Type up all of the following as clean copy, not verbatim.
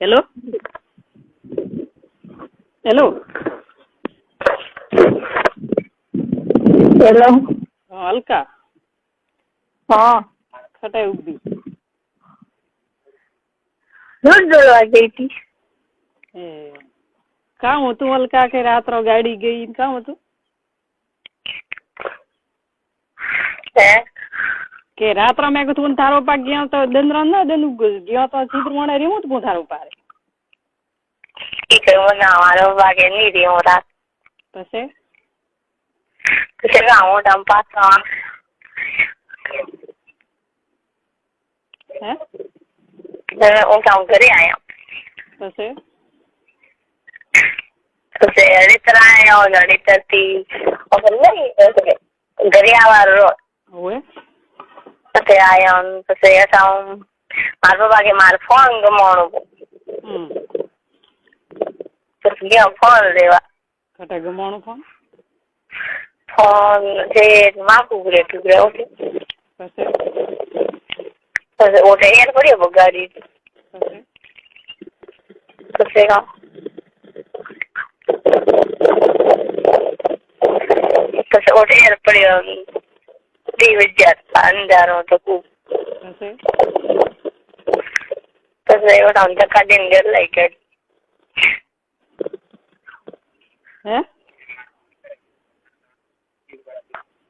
Hello hello hello. Alka હા, ખટાઈ ઉભી દૂધ દોડવા ગઈ હતી. એ કામ હતું અલકા કે રાત્રો ગાડી ગઈ કામ હતું કે રાત્રો મેં કીધું તારો પાક ગયા તો દંદરા ના દંડ ગયો તો ચિત્ર મને રેવું તું તારો પારે મારો ભાગે નહીં રહ્યો રાત પછી હું પાછા હે હું કામ ઘરે આવ્યા પછી રીતર આવ્યો રીતર થી ઘરે આવવાનો રોજ હોય પછી આવ્યો પછી મારા પપ્પા મારે ફોન ગમાણું પછી ગયો ફોન લેવા ખટા ગમાણું ફોન જે માકું ઘરે ટુકડે ઓઠે પછી ઓઠે યાર પડ્યો બગાડી પછી પછી ઓઠે યાર પડ્યો 2000 અંધારો તો ખૂબ પછી એવડા ધક્કા દઈને ઘર લઈ ગઈ હે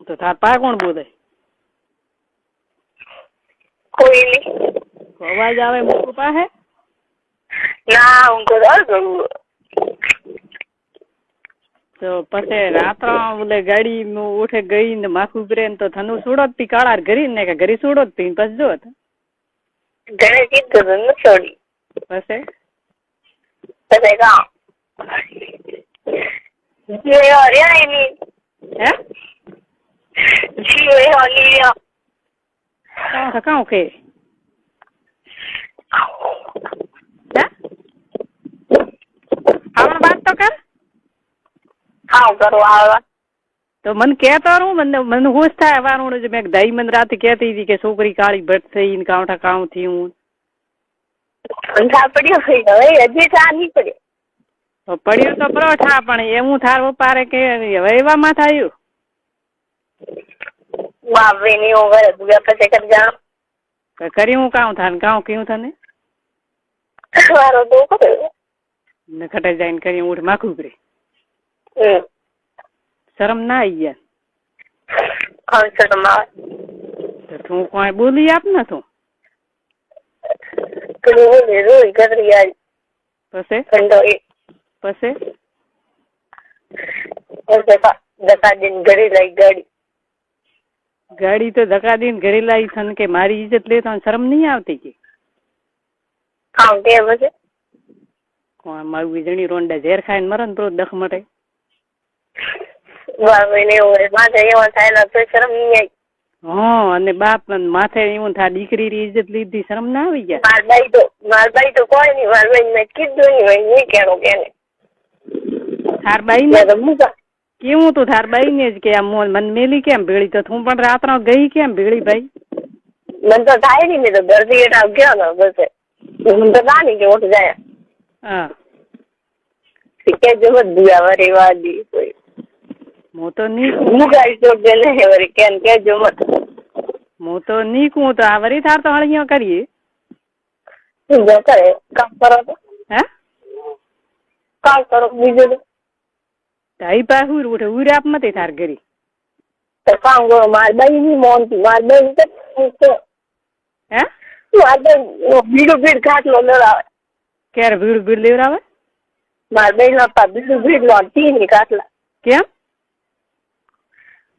તો તાર પા કોણ બોલે કોઈ નહીં અવાજ આવે મોટું પાસે ના હું કરું તો પછી રાત્રા બોલે ગાડી ઉઠે ગઈ ને માથું ઉભરે ને તો થનું છોડો જ પી કાળા ઘરી ને કે ઘરી છોડો જ પી પછી જો ઘરે કીધું ન છોડી પછી કામ જીવ્યો રહ્યા નહીં હે જીવ્યો નહીં કાં કે આવણ વાત તો કર હા કરો આવવા તો મને કહેતો મને હોશ થાય વારું મેં દાઈ મને રાતે કહેતી હતી કે છોકરી કાળી ભટ્ટ થઈ ને કાંઠા કામ થી હું પડ્યો હવે હજી ચા નહીં પડ્યો પડ્યો તો પરોઠા પણ એવું થાર પારે કે હવે એવામાં થયું બાપરે ની હું ઘરે દુગા પછી કરી જાણો કરી હું કામ થાય કામ કયું તને મારો તો કર્યો ને ખટાઈ જાય કરી ઉઠ માખું કરે શરમ ના આવી ગયા શરમ આવે તો તું કોઈ બોલી આપ ને તું રોઈ ગદરી આવી પછી પછી ધક્કા દઈને ઘરે લઈ ગાડી તો ધક્કા દઈને ઘરે લાવી થને કે મારી ઇજ્જત લે તો શરમ નહીં આવતી કે કામ કે પછી કોણ મારું વીજળી રોંડા ઝેર ખાઈને મરે ને તો દખ મટે માથે એવા થયેલા તો શરમ નહીં આવી હા અને બાપ માથે એવું થાય દીકરી ઇજ્જત લીધી શરમ ના આવી ગયા માર બાઈ તો કોઈ નહીં માર બાઈ મેં કીધું નહીં નહીં કેણું કેને થાર બાઈ ને કેવું તું થાર બાઈ ને જ કે આમ મન મેલી કેમ ભેળી તો તું પણ રાત્રા ગઈ કેમ ભેળી ભાઈ મને તો થાય નહીં મેં તો ઘરથી એટા ગયો ને બસ મને તો ના નહીં કે ઓઠ જાય હા કે જો બધું વરી વાદી કોઈ હું તો નહીં મુગાઈ ચોક દે ને વરી કેમ કે જો મત હું તો નહીં કું તો આ વરી થાર તો હળિયો કરીએ કરે કામ કરો તો હે કામ કરો બીજું તાઈ પા હુર ઉઠે ઉર આપ મતે થાર ઘરી તો કામ કરો માર બાઈ ની મોનતી માર બાઈ તો હે માર બાઈ ભીડ ખાટલો લડાવે ક્યારે ભીડ લેવરાવે માર બાઈ ના પા ભીડ લો તીની ખાટલા કેમ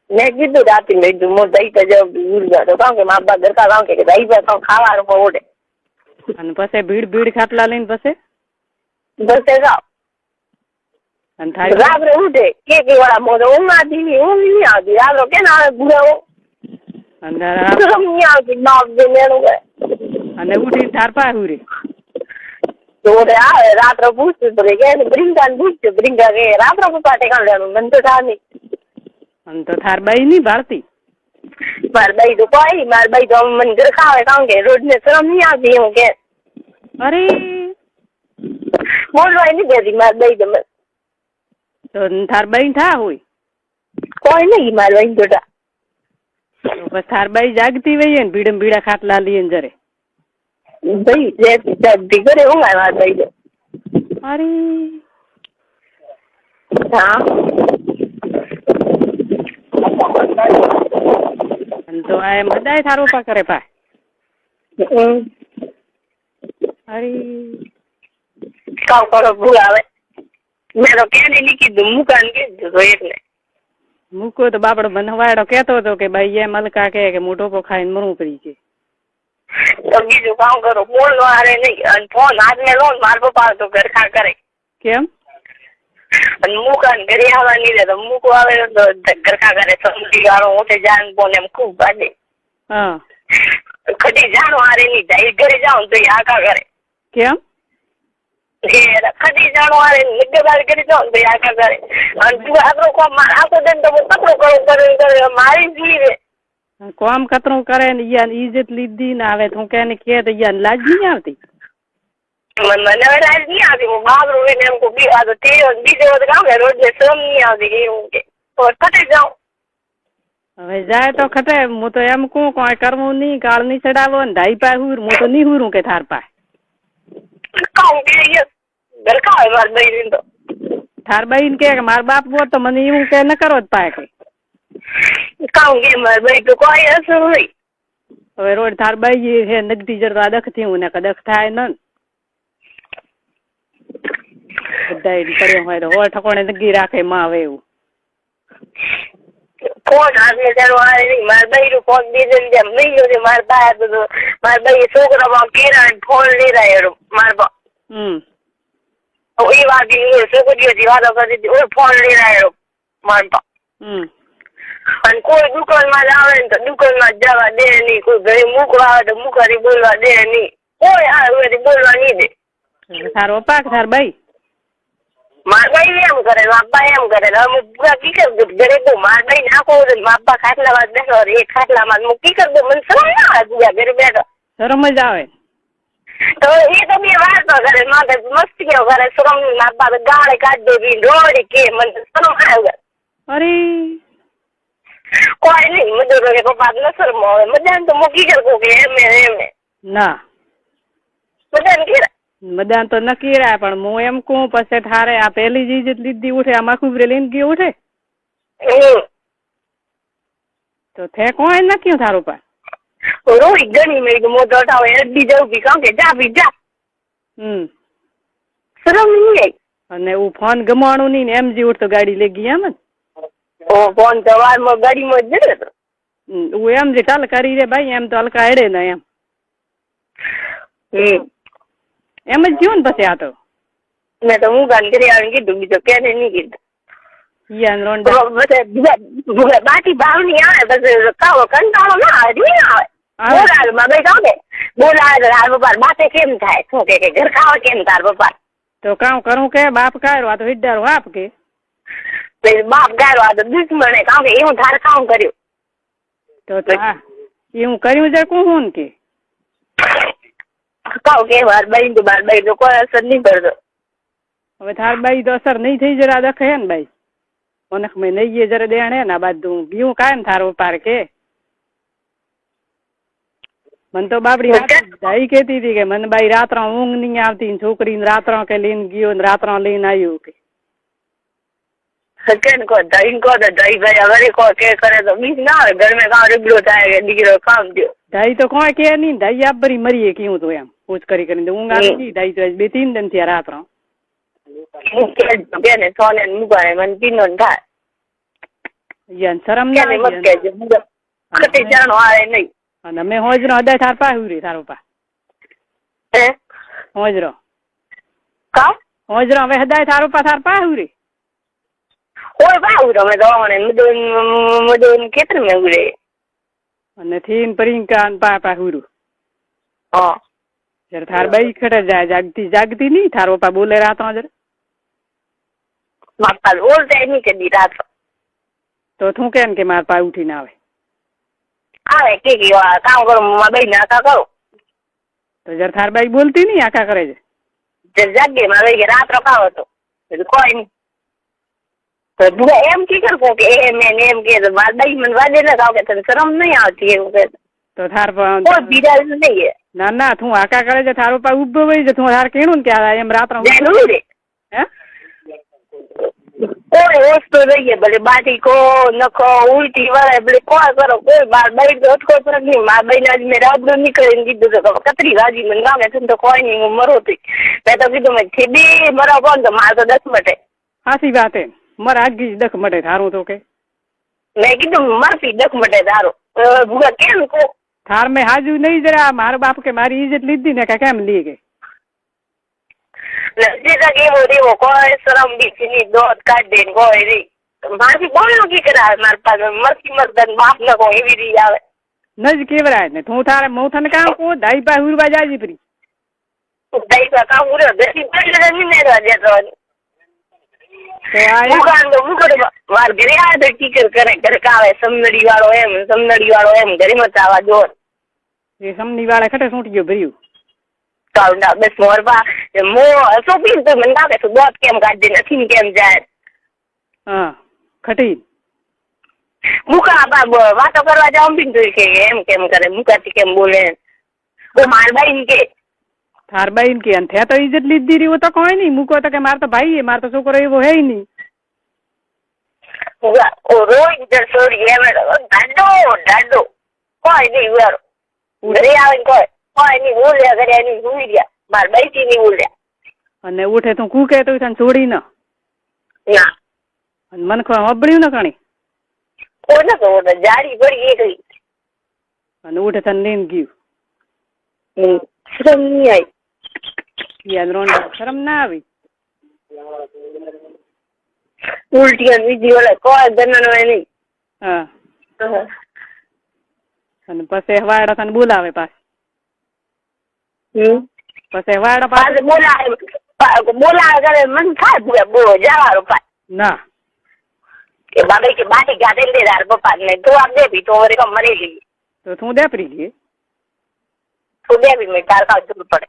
મેં કીધું રાતે મેં કીધું મો દઈ તો જાવ ભૂલવા તો કામ કે મા બાપ દરકાર કામ કે દઈ પર ખાવાનું ઓડે અને પછી ભીડ ખાટલા લઈને પછી બસ જાવ અને થારી રાત્રે ઉઠે કે વાળા મોઢે ઊંઘ આવતી નહીં આવતી રાત્રે કે ના ગુરાવો અને નહીં આવતી બાપ જે મેળું ગયે અને ઉઠી થાર પા હુરી તો આવે રાત્રે પૂછતું તો કે બ્રિંગા ને પૂછતું બ્રિંગા કે રાત્રે પપ્પા ટેકાણ લેવાનું મને તો થા નહીં અને તો થાર બાઈ નહીં ભાળતી માર બાઈ તો કોઈ માર બાઈ તો મને ઘર ખાવે કારણ કે રોજ ને શરમ નહીં આવતી એવું કે અરે બોલવાય નહીં દેતી મારે દઈ તમે તો થાર બાઈ થા હોય કોઈ નહીં મારે વહી જોતા તો બસ થાર બાઈ જાગતી વહીએ ને ભીડમ ભીડા ખાટલા લઈએ જરે ભાઈ ઘરે ઊંઘાય મારે દઈ દે અરે હા તો આ એમ બધાય થારો પા કરે પા અરે કાવ કરો ભૂલ આવે મેં તો ક્યાંથી નહીં કીધું મુકાન કીધું તો એટલે મૂકો તો બાપડો બનવાડો કેતો હતો કે ભાઈ એમ હલકા કે મોટો પો ખાઈને મરવું પડી છે તો બીજું કામ કરો ફોન નો હારે નહીં અને ફોન હાથમાં લો મારો પપ્પા તો ઘરખા કરે કેમ અને મુકાન ઘરે આવવાની રહે તો મૂકવા આવે તો ઘરખા કરે સમજી ગાળો ઉઠે જાન ફોન એમ ખૂબ બાંધે હા ખટી જાણો હારે નહીં જાય ઘરે જાઉં તો એ આકા કરે કેમ ખટી જાણો હારે નિગદાર કરી જાઉં તો એ આકા કરે અને તું આગળ કોમ આખો દે તો હું કપડું કરું કરે મારી જીવે કોમ કતરું કરે ને ઈયાન ઈજ્જત લીધી ને આવે તું કે ને કે તો ઈયાન લાજ નહીં આવતી મને લાજ નહીં આવતી હું બાબરું ને એમ કોઈ આ તો તે બીજે વખત કામ ને રોજ શ્રમ નહીં આવતી એવું કે ખટી જાઉં હવે જાય તો ખટે હું તો એમ કહું કોઈ કરવું નહીં કાળ નહીં ચડાવો ને ધાઈ પાય હુર હું તો નહીં હુરું કે થાર પાય કામ કે ઘરખા હોય મારે બહેન તો થાર બહેન કે મારા બાપ બોલ તો મને એવું કે ન કરો જ પાય કે કામ કે મારે બહેન તો કોઈ અસર નહીં હવે રોડ થાર બાઈ છે નગદી જરતા દખ થયું ને કદખ થાય ન બધા પડ્યો હોય તો હોળ ઠકોણે નગી રાખે માં આવે એવું ફોન હાથમાં ચાલો આવે નહીં મારે બહેરું ફોન બીજે જેમ મહિનો છે મારે બહાર તો મારે બહેન છોકરામાં કેરા ફોન લઈ રહ્યા મારે બા એ વાત છોકરીઓથી વાતો કરતી ફોન લઈ રહ્યો મારે બા અને કોઈ દુકાનમાં જ આવે ને તો દુકાનમાં જ જવા દે નહીં કોઈ ઘરે મૂકવા આવે તો મૂકાથી બોલવા દે નહીં કોઈ આવે બોલવા નહીં દે તારો પાક થાર બાઈ માર ભાઈ એમ કરે બાપા એમ કરે હું પૂરા કી કર ઘરે બહુ માર ભાઈ નાખો બાપા ખાટલામાં બેઠો એ ખાટલામાં હું કી કર દઉં મને શરમ ના આવે બીજા ઘરે બેઠો શરમ જ આવે તો એ તો બે વાતો કરે માથે મસ્તીઓ કરે શરમ બાપા ગાળે કાઢી દે રોડી કે મને શરમ આવે અરે કોઈ નહીં મદદ કરે પપ્પા ન શરમ આવે મદાન તો મૂકી કર કહું કે એમ ના મદાન કે મદાન તો નક્કી રહ્યા પણ હું એમ કહું પછી ઠારે આ પેલી જ ઇજ્જત લીધી ઉઠે આમાં ખુબરે લઈને ગયો ઉઠે તો થે કોઈ નક્કી થારું પા રોઈ ગણી મેં મોટો ઉઠાવો એડી જવું બી કામ કે જા બી જા શરમ નહીં અને હું ફોન ગમાણું નહીં ને એમ જી ઉઠતો ગાડી લઈ ગઈ એમ ફોન સવારમાં ગાડીમાં જ જતો હું એમ જે ચાલ કરી રે ભાઈ એમ તો હલકા હેડે ને એમ એમ જ જીવો ને પછી આ તો મેં તો હું ગાન કરી આવીને કીધું બીજો કેને નહીં કીધું બાકી ભાવ નહીં આવે પછી કાવો કંટાળો ના આવે નહીં આવે બોલાવે ભાઈ કહું કે બોલાવે તાર પપ્પા બાતે કેમ થાય શું કે ઘર ખાવા કેમ તાર પપ્પા તો કામ કરું કે બાપ કાઢો આ તો હિડ્ડારો આપ કે બાપ ગાયો આ તો દુશ્મને કામ કે એવું ધાર કામ કર્યું તો હા એવું કર્યું છે કોણ કે કહું કે બાર બાઈ તો કોઈ અસર નહીં કરતો હવે થાર બાઈ તો અસર નહીં થઈ જરા દખે ને ભાઈ મને મેં નહીં જરા દેણ હે ને બાદું બીવું કાયમ થારો પાર કે મને તો બાપડી દાઈ કેતી હતી કે મને બાઈ રાત્રા ઊંઘ નહીં આવતી છોકરીને રાત્રા કે લઈને ગયો ને રાત્રા લઈને આવ્યું કે દાઈ તો કોઈ કે નહીં દાઈ આપ બરી મરીએ કેવું તો એમ પૂછ કરી કરીને ઊંઘ આવી ગઈ દાઈ તો 2-3 દિન થયા રાત્રા મને પીનો થાય શરમ નહીં અને અમે હોજરો અદાય થાર પા હુરી થારો પા હોજરો હવે હદાય થારો પા થાર પા હુરી કોઈ ભાવ તમે તો ખેતર મેં ઉડે અને થીન પરિંકા પા પા હુરું હા જરા થાર બાઈ ખટે જાય જાગતી નહીં થારો પા બોલે રાત જરા માપા બોલતા નહીં કદી રાત તો તું કેમ કે મારા પા ઉઠીને આવે આવે કે કામ કરો બાઈ ને આખા કરો તો જરા થાર બાઈ બોલતી નહીં આખા કરે છે જાગે મારે કે રાત રખાવો હતો કોઈ નહીં તો ભૂગા એમ કી કરું કે એમ કે મારા દઈ મને વાજે ને ખાવ કે તને શરમ નહીં આવતી એવું કે તો થાર કોઈ બીજા નહીં ના ના તું આકા કરે છે થારો પા ઉભો હોય છે તું થાર કેણું ને ત્યાં એમ રાત્રે હે કોઈ વસ્તુ રહીએ ભલે બાટી કો નખો ઉલટી વળે ભલે કોઈ કરો કોઈ બાર બાઈ તો અટકો ફરક નહીં મારા બાઈ આજ મેં રાબડું નીકળીને કીધું તો કતરી રાજી મને ગામે છે તો કોઈ નહીં હું મરો હતી મેં તો કીધું મેં થેબી મરા કોણ તો મારે તો 10 મટે હાસી વાત હે મારા આગી દખ મટે થારું તો કે મેં કીધું મરતી 10 મટે તારો ભૂગા કેમ કો થાર મેં હાજુ નહીં જરા મારો બાપ કે મારી ઇજ્જત લીધી ને કે કેમ લી ગઈ એવો કોઈ શરમ બીજી દોધ કાઢી દે કોઈ રી મારી બોલનું કી કરાવે મારા પાસે મરતી મરદન બાપ ન કોઈ એવી રી આવે નજ કેવરાય ને તું થારે મોથન કામ કો દાઈ પા હુરવા જાજી પરી દાઈ પા કામ ઉરે દેસી પડલે ની ને રાજે તો મુકાન તો મુકડે વાર ઘરે આવે તો ટીચર કરે ઘર કાવે સમનડી વાળો એમ ઘરે મચાવા જોર એ સમની વાળા ખટે સૂટી ગયો ભર્યું કાઉન્ડા બસ મોરબા મો સોપીન તો મને લાગે તો દોત કેમ કાઢી નથી ને કેમ જાય હા ખટી મુકા બા વાતો કરવા જાઉં બિન તો કે એમ કેમ કરે મુકાતી કેમ બોલે ઓ મારબાઈ ને કે થારબાઈ કે અંથે તો ઇજ્જત લીધી રહ્યો તો કોઈ નહીં મૂકો તો કે માર તો ભાઈ હે માર તો છોકરો એવો હે નહીં ઓ રોઈ જ સોરી એમ ડાડો કોઈ નહીં યાર ઘરે આવે કોઈ નહીં બોલ્યા ઘરે એની ભૂલી ગયા માર બાઈથી નહીં બોલ્યા અને ઉઠે તું કૂકે તો તને છોડી ના અને મન ખો હબળ્યું ને કણી કોઈ ન તો જાડી પડી એ ગઈ અને ઉઠે તને લઈને ગયું શરમ નહીં આવી યાદ રોંડા શરમ ના આવી ઉલટી અને બીજી વળે કોઈ ગણનો નહીં હા અને પછી વાડા તને બોલાવે પાછ પછી વાડા પાસે બોલાવે કરે મન થાય બો જવાનું પાછ ના કે બાબા કે બાટી ગાડે દે તાર પપ્પા ને તું આપ દે તો વરે કમ મરી ગઈ તો તું દે પરી ગઈ તું દે બી મેં તાર કાવ જરૂર પડે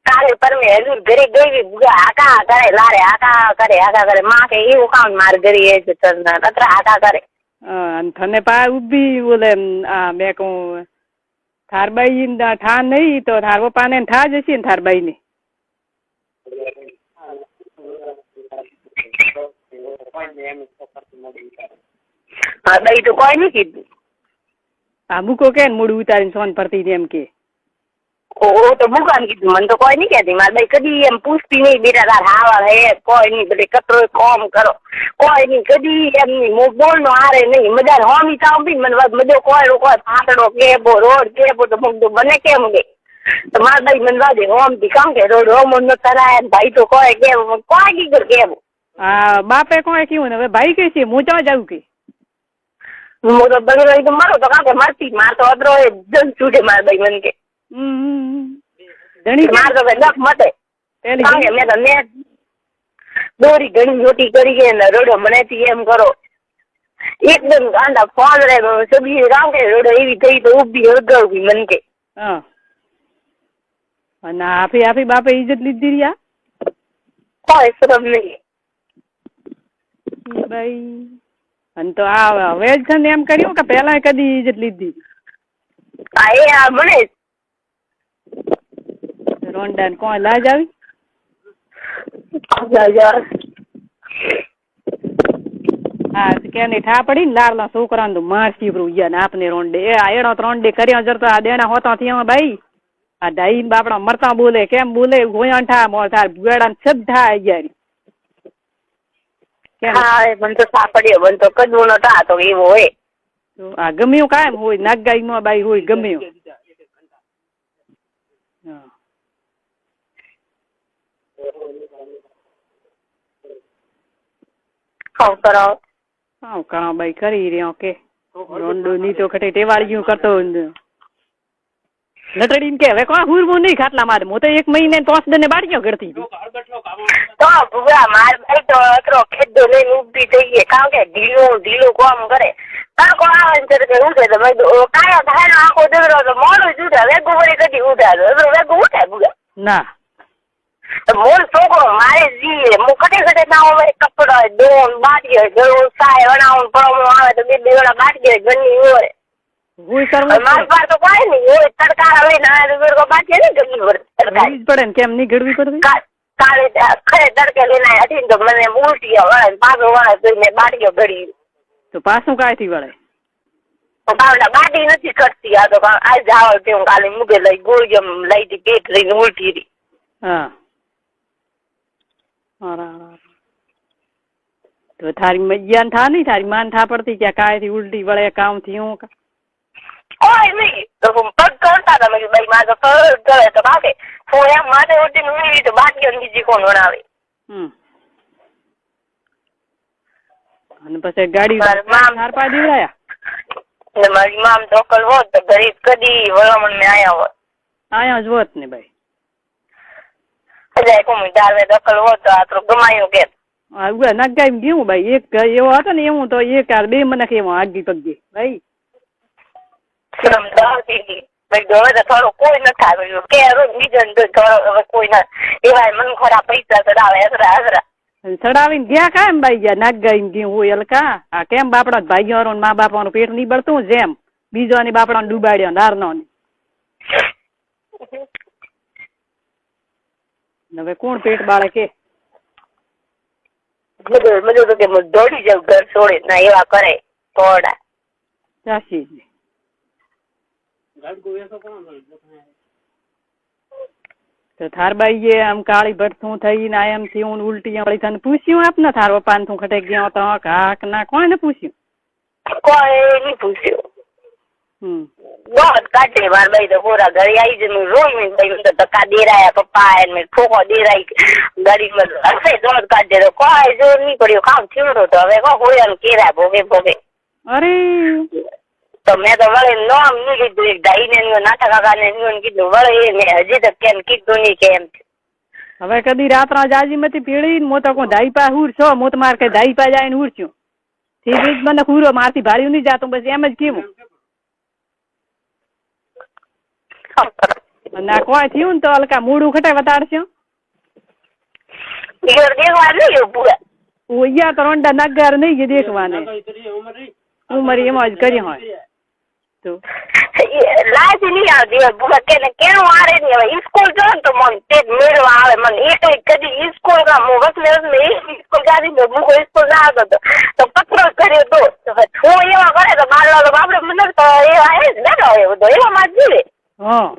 કાલે પર મેં હજુ ઘરે ગઈ આકા કરે લારે આકા કરે માં કે એવું કામ માર ઘરે એ છે તત્ર આકા કરે અને થને પા ઉભી બોલે આ મેં કહું થારબાઈ ઠા નહીં તો થાર પપ્પા ને ઠા જશે ને થારબાઈ ને હા દઈ તો કોઈ નહીં કીધું આ મૂકો કે મોડું ઉતારીને સોન પરતી એમ કે ઓ તો મુકાન કીધું મને તો કોઈ નહીં કહેતી મારે ભાઈ કદી એમ પૂછતી નહીં બેટા તાર હાવા હે કોઈ નહીં બધે કતરો કોમ કરો કોઈ નહીં કદી એમ નહીં બોલ નો હારે નહીં મજા હોમી થાવ બી મને મજો કોઈ ફાટડો કેબો રોડ કેબો તો મુકદો બને કેમ કે તો મારા ભાઈ મને વાજે હોમ થી કામ કે રોડ હોમ ન કરાય ભાઈ તો કોઈ કેવું કોઈ કીધું કેવું હા બાપે કોઈ કેવું ને હવે ભાઈ કે છે હું ચા જાઉં કે હું તો બગડો તો મારો તો કાકે મારતી માર તો અદરો એ જન છૂટે મારા ભાઈ મને કે માર તો નખ મટે મેં તો મેં દોરી ઘણી મોટી કરી ગઈ ને રોડો મને એમ કરો એકદમ ગાંડા ફોન રે સબજી રામ કે રોડો એવી થઈ તો ઉભી હળગાવી મન કે અને આપી બાપે ઇજ્જત લીધી રહ્યા કોઈ શરમ નહીં ભાઈ અને તો આ વેજ છે ને એમ કર્યું કે પેલા કદી ઇજ્જત લીધી હા એ આ મને રોંડા ને કોણ લાજ આવી હા કે નહીં ઠા પડી ને લાડલા છોકરા તો મારસી ગયા ને આપને રોંડે એ આ એનો રોંડે કર્યા જરતો આ દેણા હોતા થયા ભાઈ આ ડાઈ બાપડા મરતા બોલે કેમ બોલે ગોયા ઠા મોર થાર ભુગાડા ને સબ ઠા આવી હા મને તો સાપડ્યો મને તો કદવો નો ટા તો એવો હોય આ ગમ્યું કાયમ હોય નાગગાઈ નો બાઈ હોય ગમ્યું કરાવ ભાઈ કરી રહ્યો કે રોંડો ની તો ખટે ટેવાળ્યું કરતો લટડી કે હવે કોઈ હુરવું નહીં ખાટલા મારે હું તો 1 મહિને 5 દિને બાળ્યો કરતી હતી તો ભૂગા માર ભાઈ તો અતરો ખેડો લઈને ઊભી થઈ કારણ કે ઢીલું કામ કરે કાકો આવે ને કે ઉઠે તો ભાઈ કાયા થાય આખો દગડો તો મોડું જ ઉઠે વેગું વળી કદી ઉઠાડો વેગું ઉઠે ભૂગા ના મોર છોકરો મારે જીએ હું કટે ના હોય કપડા દોન બાટીએ ગળો સાય વણાવું પડવું આવે તો બે વેળા બાટીએ ઘરની હોય માર પાસે તો કોઈ નહીં હોય તડકા લઈને આવે તો વેળો બાટીએ ને ઘરની હોય પડે ને કેમ નહીં ઘડવી પડે કાલે ખરે તડકે લઈને હતી તો મને ઉલટી વળે પાછો વળે તો મેં બાટીઓ ઘડી તો પાછું કાંઈથી વળે બાટી નથી કરતી આ તો આજ જાવ તે હું કાલે મૂકે લઈ ગોળી લઈ હતી પેટ લઈને ઉલટી રહી હા તો થારી મૈયાને થા નહીં થારી માન થા પડતી કે કાંઈથી ઉલટી વળે કામ થી હું કોઈ નહીં તો પગ કરતા હતા મેં ભાઈ મારે તો કરે તો બાકી હું એમ માટે ઉલટી ઉડી તો બાટલીઓ બીજી કોણ વણાવે અને પછી ગાડી થાર પા દીવડાયા મારી મામ ધોકલ હોત તો ગરીબ કદી વળામણ ને આયા હોત આયા જ હોત ને ભાઈ હજાર કોમી ડાલે દખલ હોત તો આ તો ગમાયું કે નગાઈ ગયું ભાઈ એક એવો હતો ને એવું તો એક બે મને કેવો આગી પગી ભાઈ હવે તો થોડું કોઈ નથી આવ્યું કે બીજો કોઈ ના એવા મન ખરા પૈસા ચડાવે હસરા ચડાવીને ગયા કાયમ ભાઈ ગયા નાગાઈ ગયું હોય હલકા આ કેમ બાપડા ભાઈઓ મા બાપાનું પેટ નહીં બળતું જેમ બીજો ની બાપડા ને ડૂબાડ્યો નારનો હવે કોણ પેટ બાળે કે મજો તો કે દોડી જાવ ઘર છોડે ના એવા કરે થોડા ચાસી તો થારબાઈ આમ કાળી ભઠ્ઠું થઈને આમ થયું ઉલટી વળી તને પૂછ્યું આપને થાર પપ્પાને તું ખટે ગયો તો કાક ના કોઈને પૂછ્યું કોઈ નહીં પૂછ્યું बहुत काटे मार भाई तो पूरा घर आई जन रोई में भाई तो धक्का दे रहा है पप्पा है मैं ठोको दे रही गाड़ी में ऐसे जोर काट दे रहा कोई जोर नहीं पड़ी काम छिड़ो तो હવે કો હોય એમ કેરા ભોગે ભોગે અરે તો મેં તો વળે નામ નહીં કીધું એક દાઈ ને નાટા કાકા ને કીધું વળે મેં હજી તક કેમ કીધું નહીં કે એમ હવે કદી રાત્રા જાજી મતી પીડી મો તો કો દાઈ પા હુર છો મો તો માર કે દાઈ પા જાય ને હુર છું થી મને હુરો મારથી ભાડ્યું નહીં જાતું બસ એમ જ કેવું ના કોઈ થયું ને તો હલકા મૂડું ખટે વતાડશો ઓયા તો રોંડા નગાર નહીં દેખવાને ઉમર એમાં જ કરી હોય તો લાજ નહીં આવતી કેને કેવું આરે નહીં હવે સ્કૂલ જો તો મને તે મેળવા આવે મને એક કદી સ્કૂલ કા મોગસ મેં સ્કૂલ ગાડી ને મુકો સ્કૂલ ના આવતો તો પત્રો કર્યો તો હું એવા કરે તો મારવા આપણે મને તો એવા હે ને બેઠો એવો તો એવા માં જીવે હા